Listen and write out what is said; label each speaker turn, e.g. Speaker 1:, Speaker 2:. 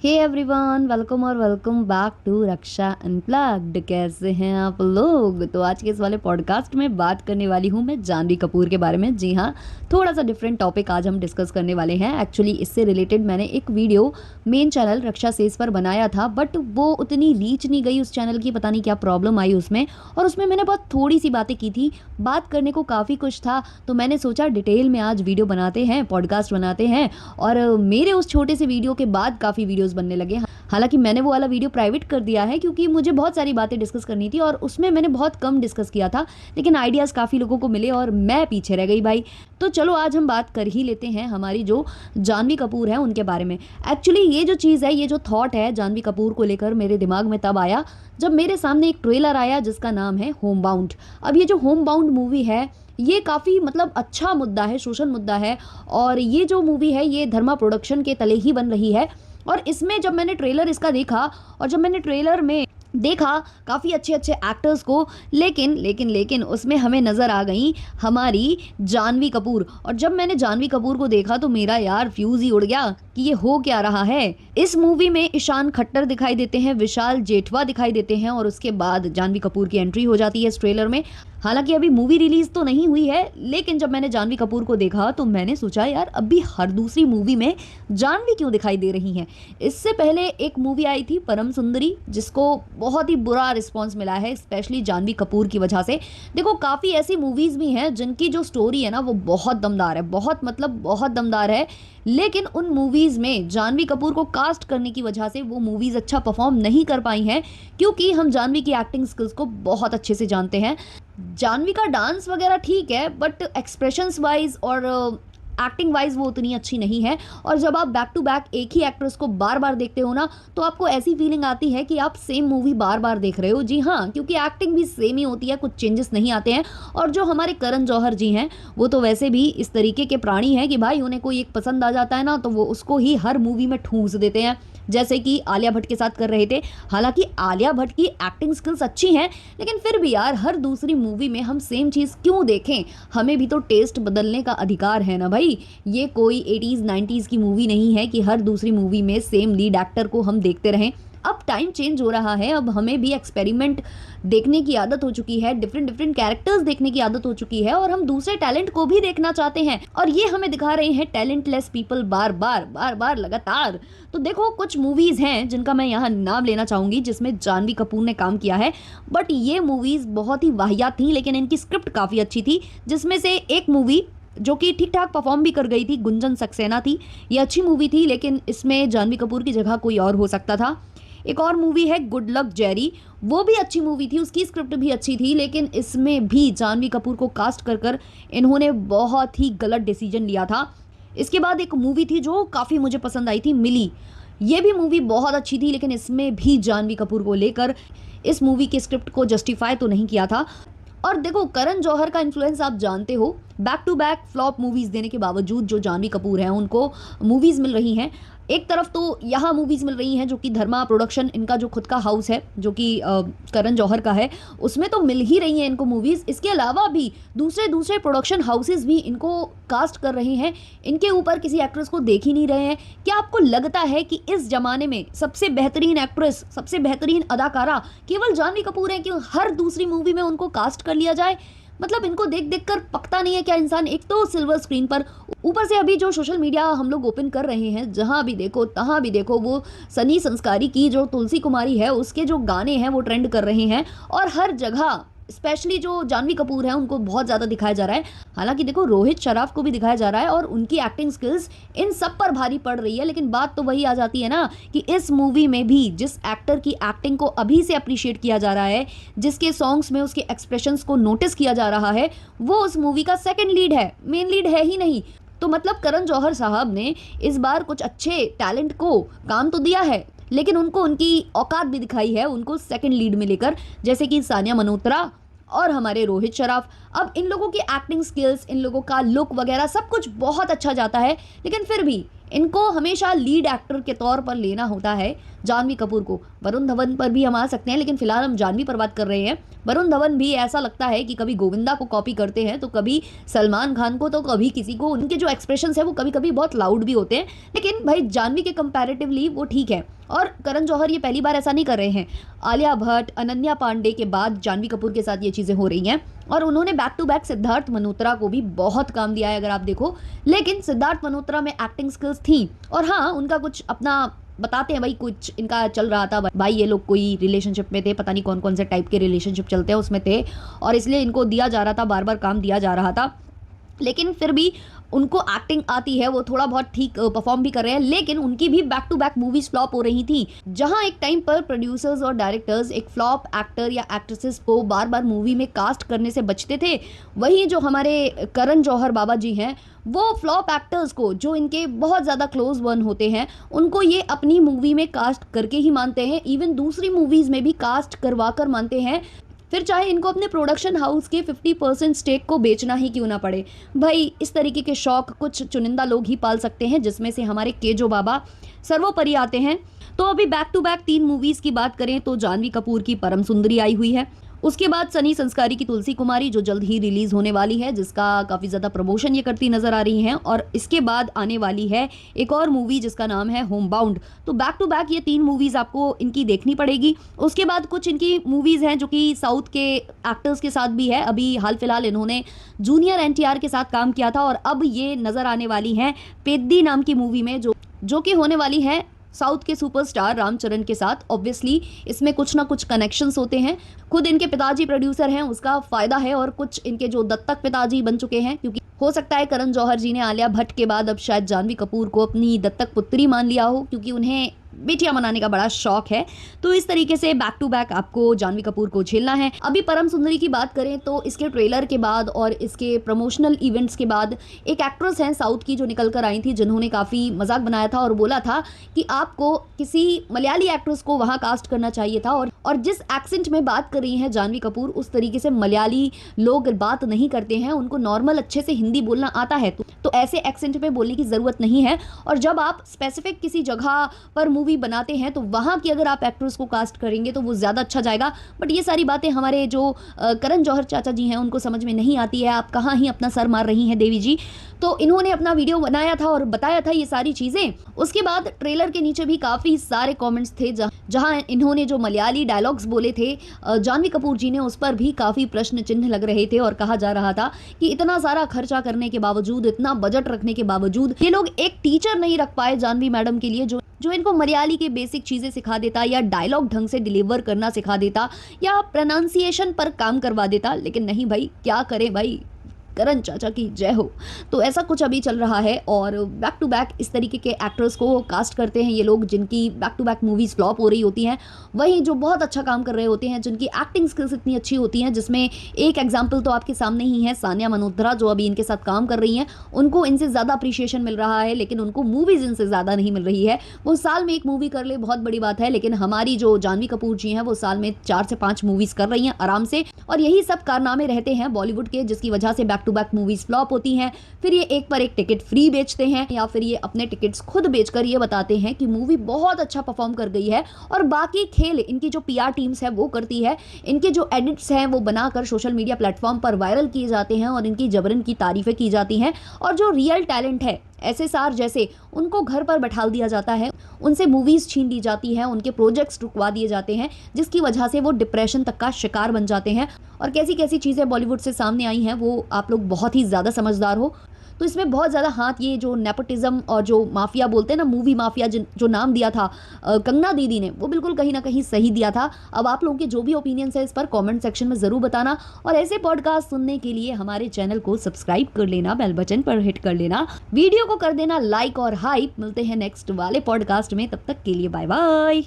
Speaker 1: हे everyone, welcome और welcome back to Raksha unplugged. कैसे हैं आप लोग? तो आज के इस वाले पॉडकास्ट में बात करने वाली हूँ मैं जानवी कपूर के बारे में। जी हाँ, थोड़ा सा डिफरेंट टॉपिक आज हम डिस्कस करने वाले हैं। एक्चुअली इससे रिलेटेड मैंने एक वीडियो मेन चैनल रक्षा सेज पर बनाया था, बट वो उतनी रीच नहीं गई उस चैनल की, पता नहीं क्या प्रॉब्लम आई उसमें। और उसमें मैंने बहुत थोड़ी सी बातें की थी, बात करने को काफ़ी कुछ था, तो मैंने सोचा डिटेल में आज वीडियो बनाते हैं, पॉडकास्ट बनाते हैं। और मेरे उस छोटे से वीडियो के बाद काफ़ी वीडियोस बनने लगे। हालांकि मैंने वो वाला वीडियो प्राइवेट कर दिया है क्योंकि मुझे बहुत सारी बातें डिस्कस करनी थी और उसमें मैंने बहुत कम डिस्कस किया था, लेकिन आइडियाज़ काफ़ी लोगों को मिले और मैं पीछे रह गई भाई। तो चलो आज हम बात कर ही लेते हैं हमारी जो जानवी कपूर है उनके बारे में। एक्चुअली ये जो चीज़ है, ये जो थॉट है जानवी कपूर को लेकर मेरे दिमाग में तब आया जब मेरे सामने एक ट्रेलर आया जिसका नाम है होम बाउंड। अब ये जो होम बाउंड मूवी है, ये काफ़ी मतलब अच्छा मुद्दा है, सोशल मुद्दा है। और ये जो मूवी है ये धर्मा प्रोडक्शन के तले ही बन रही है। और इसमें जब मैंने ट्रेलर इसका देखा और जब मैंने ट्रेलर में देखा काफ़ी अच्छे अच्छे एक्टर्स को, लेकिन लेकिन लेकिन उसमें हमें नज़र आ गई हमारी जानवी कपूर। और जब मैंने जानवी कपूर को देखा तो मेरा यार फ्यूज़ ही उड़ गया कि ये हो क्या रहा है। इस मूवी में ईशान खट्टर दिखाई देते हैं, विशाल जेठवा दिखाई देते हैं और उसके बाद जानवी कपूर की एंट्री हो जाती है इस ट्रेलर में। हालांकि अभी मूवी रिलीज तो नहीं हुई है, लेकिन जब मैंने जानवी कपूर को देखा तो मैंने सोचा यार अभी हर दूसरी मूवी में जानवी क्यों दिखाई दे रही हैं। इससे पहले एक मूवी आई थी परम सुंदरी, जिसको बहुत ही बुरा रिस्पांस मिला है, स्पेशली जानवी कपूर की वजह से। देखो काफ़ी ऐसी मूवीज़ भी हैं जिनकी जो स्टोरी है ना वो बहुत दमदार है, बहुत मतलब बहुत दमदार है, लेकिन उन मूवीज़ में जानवी कपूर को कास्ट करने की वजह से वो मूवीज़ अच्छा परफॉर्म नहीं कर पाई हैं। क्योंकि हम जानवी की एक्टिंग स्किल्स को बहुत अच्छे से जानते हैं। जानवी का डांस वगैरह ठीक है, बट एक्सप्रेशंस वाइज और एक्टिंग वाइज वो उतनी अच्छी नहीं है। और जब आप बैक टू बैक एक ही एक्ट्रेस को बार बार देखते हो ना, तो आपको ऐसी फीलिंग आती है कि आप सेम मूवी बार बार देख रहे हो। जी हाँ, क्योंकि एक्टिंग भी सेम ही होती है, कुछ चेंजेस नहीं आते हैं। और जो हमारे करण जौहर जी हैं, वो तो वैसे भी इस तरीके के प्राणी हैं कि भाई उन्हें कोई एक पसंद आ जाता है ना तो वो उसको ही हर मूवी में ठूंस देते हैं, जैसे कि आलिया भट्ट के साथ कर रहे थे। हालांकि आलिया भट्ट की एक्टिंग स्किल्स अच्छी हैं, लेकिन फिर भी यार हर दूसरी मूवी में हम सेम चीज़ क्यों देखें? हमें भी तो टेस्ट बदलने का अधिकार है ना भाई। ये कोई 80s 90s की मूवी नहीं है कि हर दूसरी मूवी में सेम लीड एक्टर को हम देखते रहें। अब टाइम चेंज हो रहा है, अब हमें भी एक्सपेरिमेंट देखने की आदत हो चुकी है, डिफरेंट डिफरेंट कैरेक्टर्स देखने की आदत हो चुकी है, और हम दूसरे टैलेंट को भी देखना चाहते हैं। और ये हमें दिखा रहे हैं टैलेंटलेस पीपल बार बार लगातार। तो देखो कुछ मूवीज़ हैं जिनका मैं यहाँ नाम लेना चाहूँगी जिसमें जानवी कपूर ने काम किया है, बट ये मूवीज़ बहुत ही वाहियात थी, लेकिन इनकी स्क्रिप्ट काफ़ी अच्छी थी। जिसमें से एक मूवी जो कि ठीक ठाक परफॉर्म भी कर गई थी, गुंजन सक्सेना थी। ये अच्छी मूवी थी, लेकिन इसमें जानवी कपूर की जगह कोई और हो सकता था। एक और मूवी है गुड लक जेरी, वो भी अच्छी मूवी थी, उसकी स्क्रिप्ट भी अच्छी थी, लेकिन इसमें भी जानवी कपूर को कास्ट कर कर इन्होंने बहुत ही गलत डिसीजन लिया था। इसके बाद एक मूवी थी जो काफ़ी मुझे पसंद आई थी, मिली। ये भी मूवी बहुत अच्छी थी, लेकिन इसमें भी जानवी कपूर को लेकर इस मूवी की स्क्रिप्ट को जस्टिफाई तो नहीं किया था। और देखो करण जौहर का इन्फ्लुएंस आप जानते हो, back to back flop movies देने के बावजूद जो जानवी कपूर हैं उनको मूवीज़ मिल रही हैं। एक तरफ तो यहाँ मूवीज़ मिल रही हैं जो कि धर्मा प्रोडक्शन, इनका जो खुद का हाउस है जो कि करण जौहर का है, उसमें तो मिल ही रही हैं इनको मूवीज़। इसके अलावा भी दूसरे दूसरे प्रोडक्शन हाउसेस भी इनको कास्ट कर रहे हैं, इनके ऊपर किसी एक्ट्रेस को देख ही नहीं रहे हैं। क्या आपको लगता है कि इस ज़माने में सबसे बेहतरीन एक्ट्रेस, सबसे बेहतरीन अदाकारा केवल जानवी कपूर हैं कि हर दूसरी मूवी में उनको कास्ट कर लिया जाए? मतलब इनको देख देख कर पकता नहीं है क्या इंसान? एक तो सिल्वर स्क्रीन पर, ऊपर से अभी जो सोशल मीडिया हम लोग ओपन कर रहे हैं, जहाँ भी देखो तहाँ भी देखो वो सनी संस्कारी की जो तुलसी कुमारी है उसके जो गाने हैं वो ट्रेंड कर रहे हैं। और हर जगह स्पेशली जो जानवी कपूर है उनको बहुत ज़्यादा दिखाया जा रहा है। हालांकि देखो रोहित शराफ को भी दिखाया जा रहा है और उनकी एक्टिंग स्किल्स इन सब पर भारी पड़ रही है, लेकिन बात तो वही आ जाती है ना कि इस मूवी में भी जिस एक्टर की एक्टिंग को अभी से अप्रिशिएट किया जा रहा है, जिसके सॉन्ग्स में उसके एक्सप्रेशंस को नोटिस किया जा रहा है, वो उस मूवी का सेकेंड लीड है, मेन लीड है ही नहीं। तो मतलब करण जौहर साहब ने इस बार कुछ अच्छे टैलेंट को काम तो दिया है, लेकिन उनको उनकी औकात भी दिखाई है उनको सेकंड लीड में लेकर, जैसे कि सानिया मल्होत्रा और हमारे रोहित शराफ। अब इन लोगों की एक्टिंग स्किल्स, इन लोगों का लुक वगैरह सब कुछ बहुत अच्छा जाता है, लेकिन फिर भी इनको हमेशा लीड एक्टर के तौर पर लेना होता है जानवी कपूर को। वरुण धवन पर भी हम आ सकते हैं, लेकिन फिलहाल हम जानवी पर बात कर रहे हैं। वरुण धवन भी ऐसा लगता है कि कभी गोविंदा को कॉपी करते हैं, तो कभी सलमान खान को, तो कभी किसी को। उनके जो एक्सप्रेशंस है वो कभी कभी बहुत लाउड भी होते हैं, लेकिन भाई जानवी के कंपैरेटिवली वो ठीक है। और करण जौहर ये पहली बार ऐसा नहीं कर रहे हैं। आलिया भट्ट, अनन्या पांडे के बाद जानवी कपूर के साथ ये चीज़ें हो रही हैं, और उन्होंने back to back Siddharth Malhotra को भी बहुत काम दिया है अगर आप देखो। लेकिन सिद्धार्थ मल्होत्रा में एक्टिंग स्किल्स थी, और हाँ, उनका कुछ अपना बताते हैं भाई, कुछ इनका चल रहा था भाई, ये लोग कोई रिलेशनशिप में थे, पता नहीं कौन कौन से टाइप के रिलेशनशिप चलते हैं उसमें थे, और इसलिए इनको दिया जा रहा था, बार बार काम दिया जा रहा था। लेकिन फिर भी उनको एक्टिंग आती है, वो थोड़ा बहुत ठीक परफॉर्म भी कर रहे हैं। लेकिन उनकी भी back to back movies flop हो रही थी। जहां एक टाइम पर प्रोड्यूसर्स और डायरेक्टर्स एक फ्लॉप एक्टर या एक्ट्रेसेस को बार बार मूवी में कास्ट करने से बचते थे, वहीं जो हमारे करण जौहर बाबा जी हैं, वो फ्लॉप एक्टर्स को, जो इनके बहुत ज़्यादा क्लोज वन होते हैं, उनको ये अपनी मूवी में कास्ट करके ही मानते हैं। इवन दूसरी मूवीज़ में भी कास्ट करवा कर मानते हैं, फिर चाहे इनको अपने प्रोडक्शन हाउस के 50% स्टेक को बेचना ही क्यों ना पड़े। भाई इस तरीके के शौक कुछ चुनिंदा लोग ही पाल सकते हैं, जिसमें से हमारे केजो बाबा सर्वोपरि आते हैं। तो अभी बैक टू बैक 3 मूवीज़ की बात करें तो जानवी कपूर की परम सुंदरी आई हुई है। उसके बाद सनी संस्कारी की तुलसी कुमारी, जो जल्द ही रिलीज होने वाली है, जिसका काफ़ी ज़्यादा प्रमोशन ये करती नजर आ रही हैं। और इसके बाद आने वाली है एक और मूवी जिसका नाम है होम बाउंड। तो बैक टू बैक ये 3 मूवीज़ आपको इनकी देखनी पड़ेगी। उसके बाद कुछ इनकी मूवीज़ हैं जो कि साउथ के एक्टर्स के साथ भी है। अभी हाल फिलहाल इन्होंने जूनियर NTR के साथ काम किया था, और अब ये नज़र आने वाली हैं पेद्दी नाम की मूवी में, जो कि होने वाली है साउथ के सुपरस्टार रामचरण के साथ। ऑब्वियसली इसमें कुछ ना कुछ कनेक्शंस होते हैं। खुद इनके पिताजी प्रोड्यूसर हैं, उसका फ़ायदा है, और कुछ इनके जो दत्तक पिताजी बन चुके हैं, क्योंकि हो सकता है करण जौहर जी ने आलिया भट्ट के बाद अब शायद जानवी कपूर को अपनी दत्तक पुत्री मान लिया हो, क्योंकि उन्हें बेटियां मनाने का बड़ा शौक है। तो इस तरीके से बैक टू बैक आपको जानवी कपूर को झेलना है। अभी परम सुंदरी की बात करें तो इसके ट्रेलर के बाद और इसके प्रमोशनल इवेंट्स के बाद एक एक्ट्रेस हैं साउथ की जो निकल कर आई थी, जिन्होंने काफ़ी मजाक बनाया था और बोला था कि आपको किसी मलयाली एक्ट्रेस को वहाँ कास्ट करना चाहिए था। और जिस एक्सेंट में बात कर रही हैं जानवी कपूर, उस तरीके से मलयाली लोग बात नहीं करते हैं, उनको नॉर्मल अच्छे से हिंदी बोलना आता है, तो ऐसे एक्सेंट में बोलने की ज़रूरत नहीं है। और जब आप स्पेसिफिक किसी जगह पर मूवी बनाते हैं तो वहाँ की अगर आप एक्ट्रेस को कास्ट करेंगे तो वो ज़्यादा अच्छा जाएगा। बट ये सारी बातें हमारे जो करण जौहर चाचा जी हैं उनको समझ में नहीं आती है। आप कहाँ ही अपना सर मार रही हैं देवी जी। तो इन्होंने अपना वीडियो बनाया था और बताया था ये सारी चीज़ें। उसके बाद ट्रेलर के नीचे भी काफ़ी सारे कमेंट्स थे जहां इन्होंने जो मलयाली डायलॉग्स बोले थे जानवी कपूर जी ने, उस पर भी काफ़ी प्रश्न चिन्ह लग रहे थे। और कहा जा रहा था कि इतना सारा खर्चा करने के बावजूद, इतना बजट रखने के बावजूद, ये लोग एक टीचर नहीं रख पाए जानवी मैडम के लिए, जो इनको मलयाली के बेसिक चीज़ें सिखा देता, या डायलॉग ढंग से डिलीवर करना सिखा देता, या प्रोनाउंसिएशन पर काम करवा देता। लेकिन नहीं भाई, क्या करें भाई, करण चाचा की जय हो। तो ऐसा कुछ अभी चल रहा है, और बैक टू बैक इस तरीके के एक्टर्स को कास्ट करते हैं ये लोग, जिनकी back to back movies flop हो रही होती हैं, वहीं जो बहुत अच्छा काम कर रहे होते हैं, जिनकी एक्टिंग स्किल्स इतनी अच्छी होती हैं। जिसमें एक एग्जाम्पल तो आपके सामने ही है, सानिया मल्होत्रा जो अभी इनके साथ काम कर रही हैं। उनको इनसे ज़्यादा अप्रिशिएशन मिल रहा है, लेकिन उनको मूवीज़ इनसे ज़्यादा नहीं मिल रही है। वो साल में एक मूवी कर ले, बहुत बड़ी बात है, लेकिन हमारी जो जानवी कपूर जी हैं वो साल में 4 से 5 मूवीज़ कर रही हैं आराम से। और यही सब कारनामे रहते हैं बॉलीवुड के, जिसकी वजह से back to back movies flop होती हैं। फिर ये एक पर एक टिकट फ्री बेचते हैं, या फिर ये अपने टिकट्स खुद बेचकर ये बताते हैं कि मूवी बहुत अच्छा परफॉर्म कर गई है, और बाकी खेल इनकी जो PR टीम्स है वो करती है। इनके जो एडिट्स हैं वो बनाकर सोशल मीडिया प्लेटफॉर्म पर वायरल किए जाते हैं, और इनकी जबरन की तारीफें की जाती हैं। और जो रियल टैलेंट है SSR जैसे, उनको घर पर बैठा दिया जाता है, उनसे मूवीज़ छीन ली जाती हैं, उनके प्रोजेक्ट्स रुकवा दिए जाते हैं, जिसकी वजह से वो डिप्रेशन तक का शिकार बन जाते हैं। और कैसी कैसी चीज़ें बॉलीवुड से सामने आई हैं वो आप लोग बहुत ही ज़्यादा समझदार हो। तो इसमें बहुत ज़्यादा हाथ ये जो नेपोटिज्म और जो माफिया बोलते हैं ना, मूवी माफिया जो नाम दिया था कंगना दीदी ने, वो बिल्कुल कहीं ना कहीं सही दिया था। अब आप लोगों के जो भी ओपिनियंस है इस पर कमेंट सेक्शन में ज़रूर बताना, और ऐसे पॉडकास्ट सुनने के लिए हमारे चैनल को सब्सक्राइब कर लेना, बेल बटन पर हिट कर लेना, वीडियो को कर देना लाइक और हाइप। मिलते हैं नेक्स्ट वाले पॉडकास्ट में, तब तक के लिए बाय बाय।